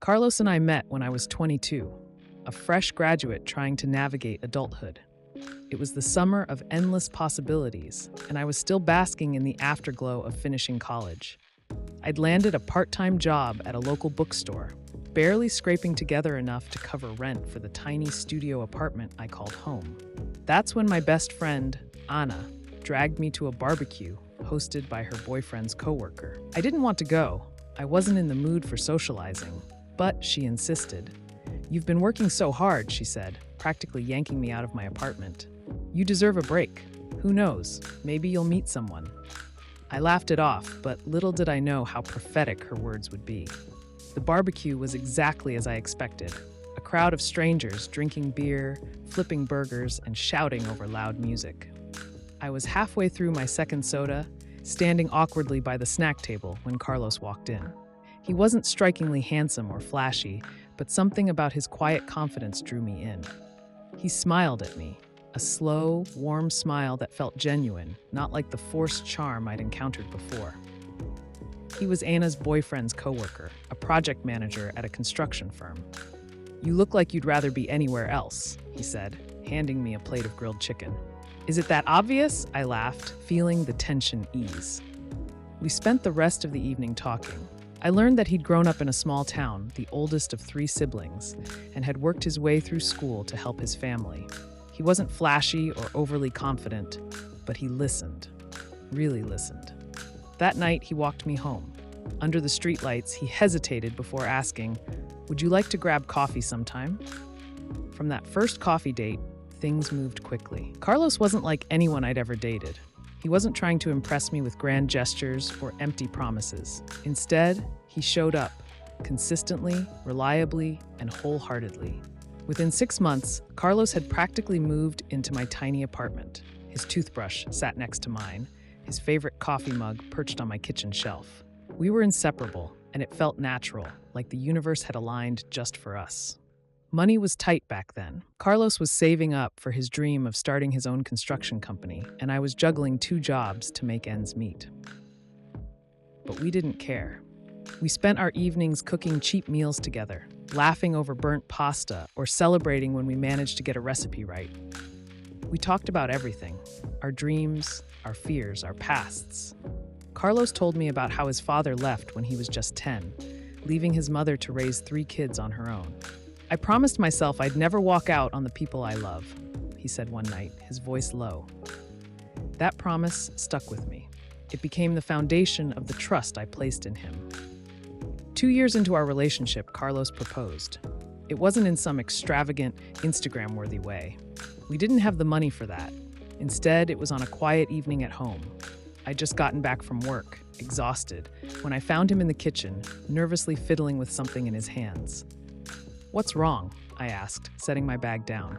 Carlos and I met when I was 22, a fresh graduate trying to navigate adulthood. It was the summer of endless possibilities, and I was still basking in the afterglow of finishing college. I'd landed a part-time job at a local bookstore, barely scraping together enough to cover rent for the tiny studio apartment I called home. That's when my best friend, Anna, dragged me to a barbecue hosted by her boyfriend's coworker. I didn't want to go. I wasn't in the mood for socializing, but she insisted. "You've been working so hard," she said, practically yanking me out of my apartment. "You deserve a break. Who knows, maybe you'll meet someone." I laughed it off, but little did I know how prophetic her words would be. The barbecue was exactly as I expected. A crowd of strangers drinking beer, flipping burgers, and shouting over loud music. I was halfway through my second soda, standing awkwardly by the snack table when Carlos walked in. He wasn't strikingly handsome or flashy, but something about his quiet confidence drew me in. He smiled at me, a slow, warm smile that felt genuine, not like the forced charm I'd encountered before. He was Anna's boyfriend's coworker, a project manager at a construction firm. "You look like you'd rather be anywhere else," he said, handing me a plate of grilled chicken. "Is it that obvious?" I laughed, feeling the tension ease. We spent the rest of the evening talking. I learned that he'd grown up in a small town, the oldest of 3 siblings, and had worked his way through school to help his family. He wasn't flashy or overly confident, but he listened, really listened. That night, he walked me home. Under the streetlights, he hesitated before asking, "Would you like to grab coffee sometime?" From that first coffee date, things moved quickly. Carlos wasn't like anyone I'd ever dated. He wasn't trying to impress me with grand gestures or empty promises. Instead, he showed up, consistently, reliably, and wholeheartedly. Within 6 months, Carlos had practically moved into my tiny apartment. His toothbrush sat next to mine, his favorite coffee mug perched on my kitchen shelf. We were inseparable, and it felt natural, like the universe had aligned just for us. Money was tight back then. Carlos was saving up for his dream of starting his own construction company, and I was juggling 2 jobs to make ends meet. But we didn't care. We spent our evenings cooking cheap meals together, laughing over burnt pasta, or celebrating when we managed to get a recipe right. We talked about everything: our dreams, our fears, our pasts. Carlos told me about how his father left when he was just 10, leaving his mother to raise 3 kids on her own. "I promised myself I'd never walk out on the people I love," he said one night, his voice low. That promise stuck with me. It became the foundation of the trust I placed in him. 2 years into our relationship, Carlos proposed. It wasn't in some extravagant, Instagram-worthy way. We didn't have the money for that. Instead, it was on a quiet evening at home. I'd just gotten back from work, exhausted, when I found him in the kitchen, nervously fiddling with something in his hands. "What's wrong?" I asked, setting my bag down.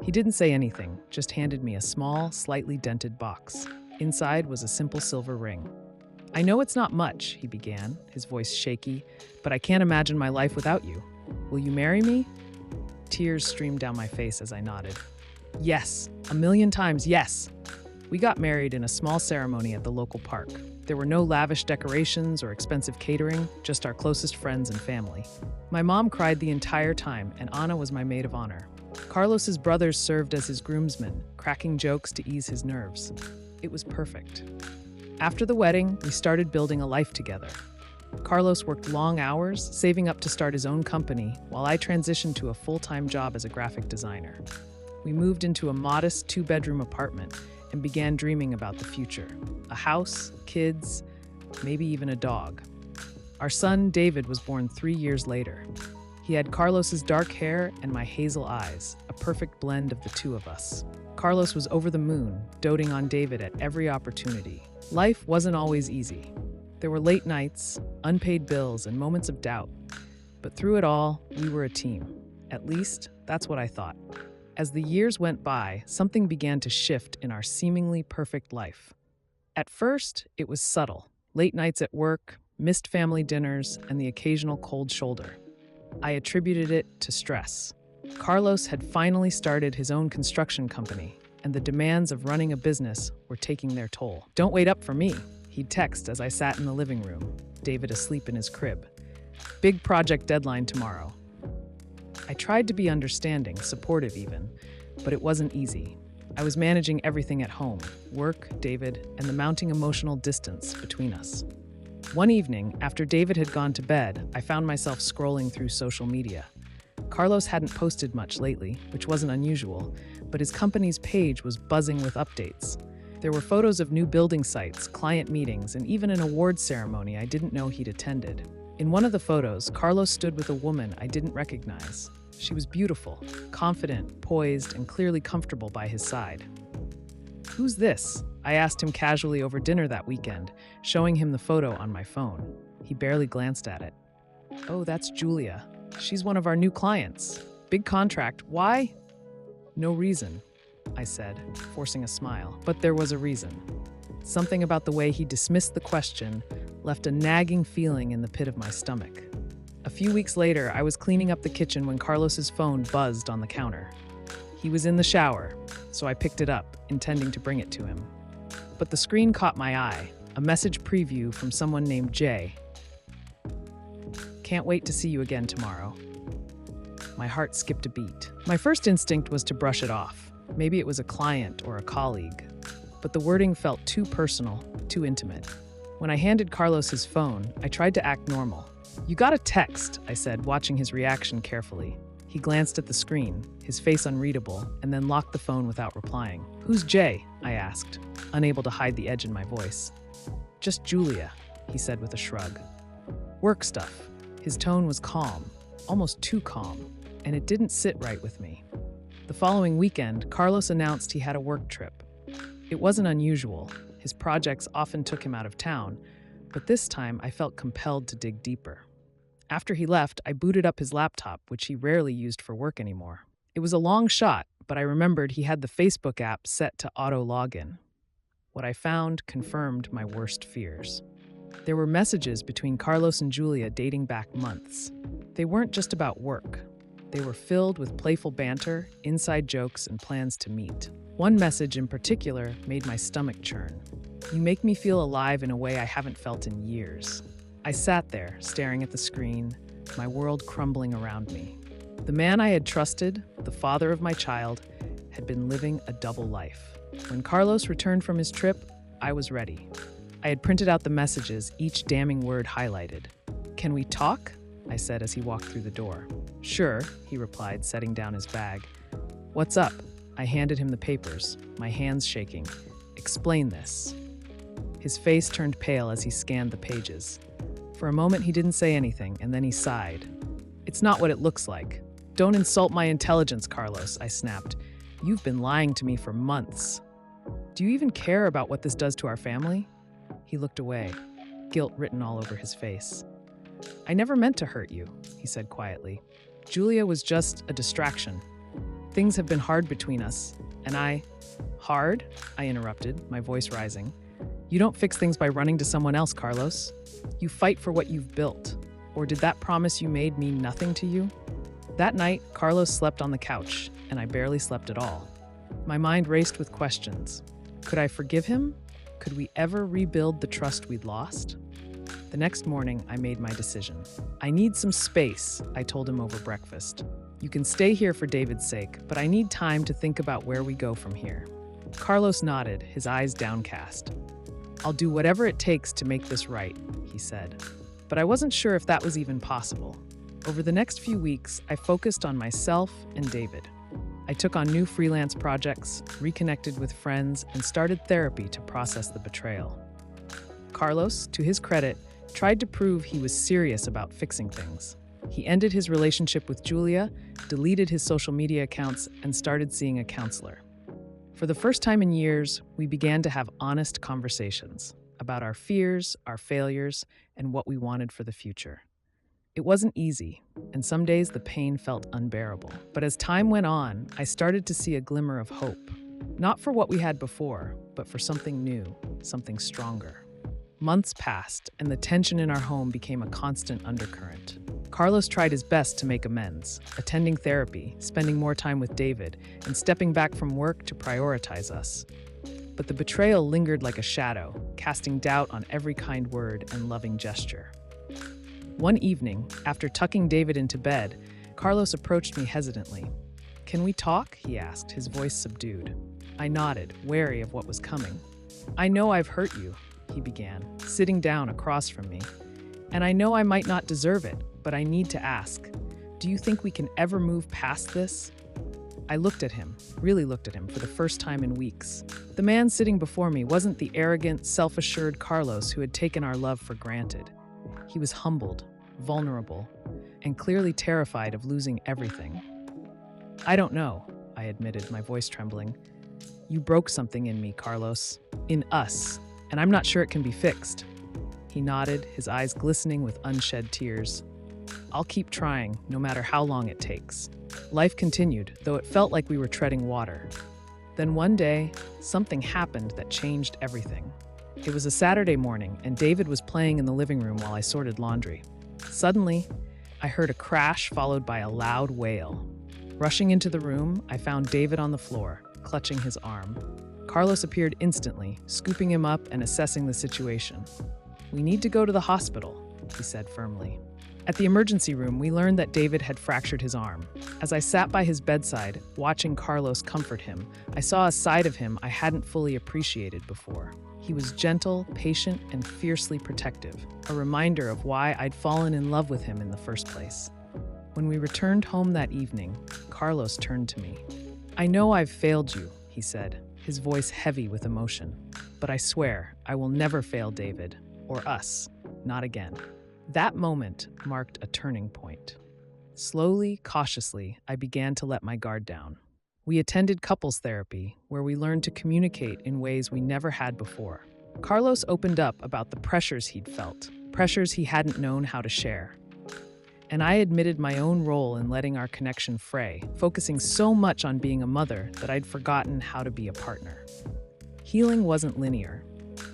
He didn't say anything, just handed me a small, slightly dented box. Inside was a simple silver ring. "I know it's not much," he began, his voice shaky, "but I can't imagine my life without you. Will you marry me?" Tears streamed down my face as I nodded. "Yes, 1,000,000 times yes." We got married in a small ceremony at the local park. There were no lavish decorations or expensive catering, just our closest friends and family. My mom cried the entire time, and Anna was my maid of honor. Carlos's brothers served as his groomsmen, cracking jokes to ease his nerves. It was perfect. After the wedding, we started building a life together. Carlos worked long hours, saving up to start his own company, while I transitioned to a full-time job as a graphic designer. We moved into a modest 2-bedroom apartment and began dreaming about the future. A house, kids, maybe even a dog. Our son, David, was born 3 years later. He had Carlos's dark hair and my hazel eyes, a perfect blend of the 2 of us. Carlos was over the moon, doting on David at every opportunity. Life wasn't always easy. There were late nights, unpaid bills, and moments of doubt. But through it all, we were a team. At least, that's what I thought. As the years went by, something began to shift in our seemingly perfect life. At first, it was subtle. Late nights at work, missed family dinners, and the occasional cold shoulder. I attributed it to stress. Carlos had finally started his own construction company, and the demands of running a business were taking their toll. "Don't wait up for me," he'd text as I sat in the living room, David asleep in his crib. Big project deadline tomorrow. I tried to be understanding, supportive even, but it wasn't easy. I was managing everything at home, work, David, and the mounting emotional distance between us. One evening, after David had gone to bed, I found myself scrolling through social media. Carlos hadn't posted much lately, which wasn't unusual, but his company's page was buzzing with updates. There were photos of new building sites, client meetings, and even an awards ceremony I didn't know he'd attended. In one of the photos, Carlos stood with a woman I didn't recognize. She was beautiful, confident, poised, and clearly comfortable by his side. "Who's this?" I asked him casually over dinner that weekend, showing him the photo on my phone. He barely glanced at it. "Oh, that's Julia. She's one of our new clients. Big contract. Why?" "No reason," I said, forcing a smile. But there was a reason. Something about the way he dismissed the question left a nagging feeling in the pit of my stomach. A few weeks later, I was cleaning up the kitchen when Carlos's phone buzzed on the counter. He was in the shower, so I picked it up, intending to bring it to him. But the screen caught my eye, a message preview from someone named Jay. "Can't wait to see you again tomorrow." My heart skipped a beat. My first instinct was to brush it off. Maybe it was a client or a colleague. But the wording felt too personal, too intimate. When I handed Carlos his phone, I tried to act normal. "You got a text," I said, watching his reaction carefully. He glanced at the screen, his face unreadable, and then locked the phone without replying. "Who's Jay?" I asked, unable to hide the edge in my voice. "Just Julia," he said with a shrug. "Work stuff." His tone was calm, almost too calm, and it didn't sit right with me. The following weekend, Carlos announced he had a work trip. It wasn't unusual. His projects often took him out of town, but this time I felt compelled to dig deeper. After he left, I booted up his laptop, which he rarely used for work anymore. It was a long shot, but I remembered he had the Facebook app set to auto login. What I found confirmed my worst fears. There were messages between Carlos and Julia dating back months. They weren't just about work. They were filled with playful banter, inside jokes, and plans to meet. One message in particular made my stomach churn. "You make me feel alive in a way I haven't felt in years." I sat there, staring at the screen, my world crumbling around me. The man I had trusted, the father of my child, had been living a double life. When Carlos returned from his trip, I was ready. I had printed out the messages, each damning word highlighted. "Can we talk?" I said as he walked through the door. "Sure," he replied, setting down his bag. "What's up?" I handed him the papers, my hands shaking. "Explain this." His face turned pale as he scanned the pages. For a moment, he didn't say anything, and then he sighed. "It's not what it looks like. Don't insult my intelligence, Carlos," I snapped. "You've been lying to me for months. Do you even care about what this does to our family?" He looked away, guilt written all over his face. "I never meant to hurt you," he said quietly. "Julia was just a distraction. Things have been hard between us, and Hard? I interrupted, my voice rising. "You don't fix things by running to someone else, Carlos. You fight for what you've built. Or did that promise you made mean nothing to you?" That night, Carlos slept on the couch, and I barely slept at all. My mind raced with questions. Could I forgive him? Could we ever rebuild the trust we'd lost? The next morning, I made my decision. "I need some space," I told him over breakfast. "You can stay here for David's sake, but I need time to think about where we go from here." Carlos nodded, his eyes downcast. "I'll do whatever it takes to make this right," he said. But I wasn't sure if that was even possible. Over the next few weeks, I focused on myself and David. I took on new freelance projects, reconnected with friends, and started therapy to process the betrayal. Carlos, to his credit, tried to prove he was serious about fixing things. He ended his relationship with Julia, deleted his social media accounts, and started seeing a counselor. For the first time in years, we began to have honest conversations about our fears, our failures, and what we wanted for the future. It wasn't easy, and some days the pain felt unbearable. But as time went on, I started to see a glimmer of hope. Not for what we had before, but for something new, something stronger. Months passed, and the tension in our home became a constant undercurrent. Carlos tried his best to make amends, attending therapy, spending more time with David, and stepping back from work to prioritize us. But the betrayal lingered like a shadow, casting doubt on every kind word and loving gesture. One evening, after tucking David into bed, Carlos approached me hesitantly. "Can we talk?" he asked, his voice subdued. I nodded, wary of what was coming. "I know I've hurt you," he began, sitting down across from me. "And I know I might not deserve it, but I need to ask. Do you think we can ever move past this?" I looked at him, really looked at him for the first time in weeks. The man sitting before me wasn't the arrogant, self-assured Carlos who had taken our love for granted. He was humbled, vulnerable, and clearly terrified of losing everything. "I don't know," I admitted, my voice trembling. "You broke something in me, Carlos. In us. And I'm not sure it can be fixed." He nodded, his eyes glistening with unshed tears. "I'll keep trying, no matter how long it takes." Life continued, though it felt like we were treading water. Then one day, something happened that changed everything. It was a Saturday morning, and David was playing in the living room while I sorted laundry. Suddenly, I heard a crash followed by a loud wail. Rushing into the room, I found David on the floor, clutching his arm. Carlos appeared instantly, scooping him up and assessing the situation. "We need to go to the hospital," he said firmly. At the emergency room, we learned that David had fractured his arm. As I sat by his bedside, watching Carlos comfort him, I saw a side of him I hadn't fully appreciated before. He was gentle, patient, and fiercely protective, a reminder of why I'd fallen in love with him in the first place. When we returned home that evening, Carlos turned to me. "I know I've failed you," he said, his voice heavy with emotion. "But I swear I will never fail David, or us, not again." That moment marked a turning point. Slowly, cautiously, I began to let my guard down. We attended couples therapy, where we learned to communicate in ways we never had before. Carlos opened up about the pressures he'd felt, pressures he hadn't known how to share. And I admitted my own role in letting our connection fray, focusing so much on being a mother that I'd forgotten how to be a partner. Healing wasn't linear.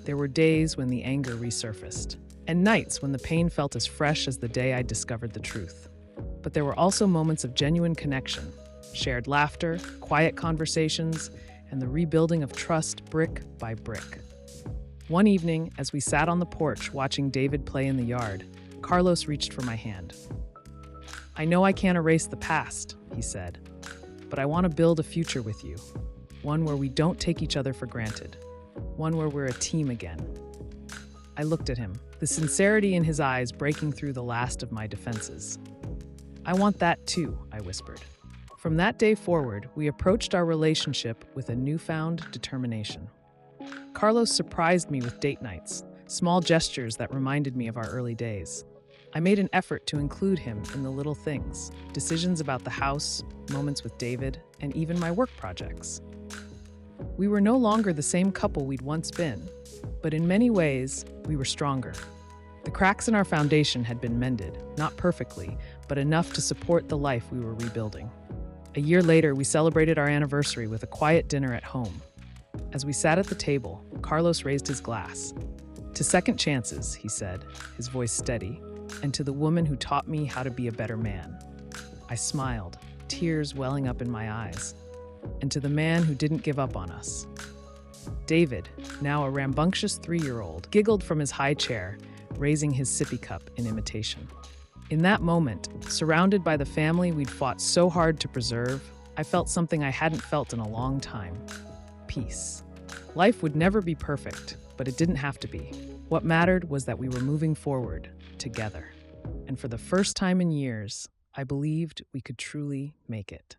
There were days when the anger resurfaced, and nights when the pain felt as fresh as the day I discovered the truth. But there were also moments of genuine connection, shared laughter, quiet conversations, and the rebuilding of trust brick by brick. One evening, as we sat on the porch watching David play in the yard, Carlos reached for my hand. "I know I can't erase the past," he said, "but I want to build a future with you, one where we don't take each other for granted, one where we're a team again." I looked at him, the sincerity in his eyes breaking through the last of my defenses. "I want that too," I whispered. From that day forward, we approached our relationship with a newfound determination. Carlos surprised me with date nights, small gestures that reminded me of our early days. I made an effort to include him in the little things, decisions about the house, moments with David, and even my work projects. We were no longer the same couple we'd once been, but in many ways, we were stronger. The cracks in our foundation had been mended, not perfectly, but enough to support the life we were rebuilding. A year later, we celebrated our anniversary with a quiet dinner at home. As we sat at the table, Carlos raised his glass. "To second chances," he said, his voice steady, "and to the woman who taught me how to be a better man." I smiled, tears welling up in my eyes. "And to the man who didn't give up on us." David, now a rambunctious 3-year-old, giggled from his high chair, raising his sippy cup in imitation. In that moment, surrounded by the family we'd fought so hard to preserve, I felt something I hadn't felt in a long time: peace. Life would never be perfect, but it didn't have to be. What mattered was that we were moving forward, together. And for the first time in years, I believed we could truly make it.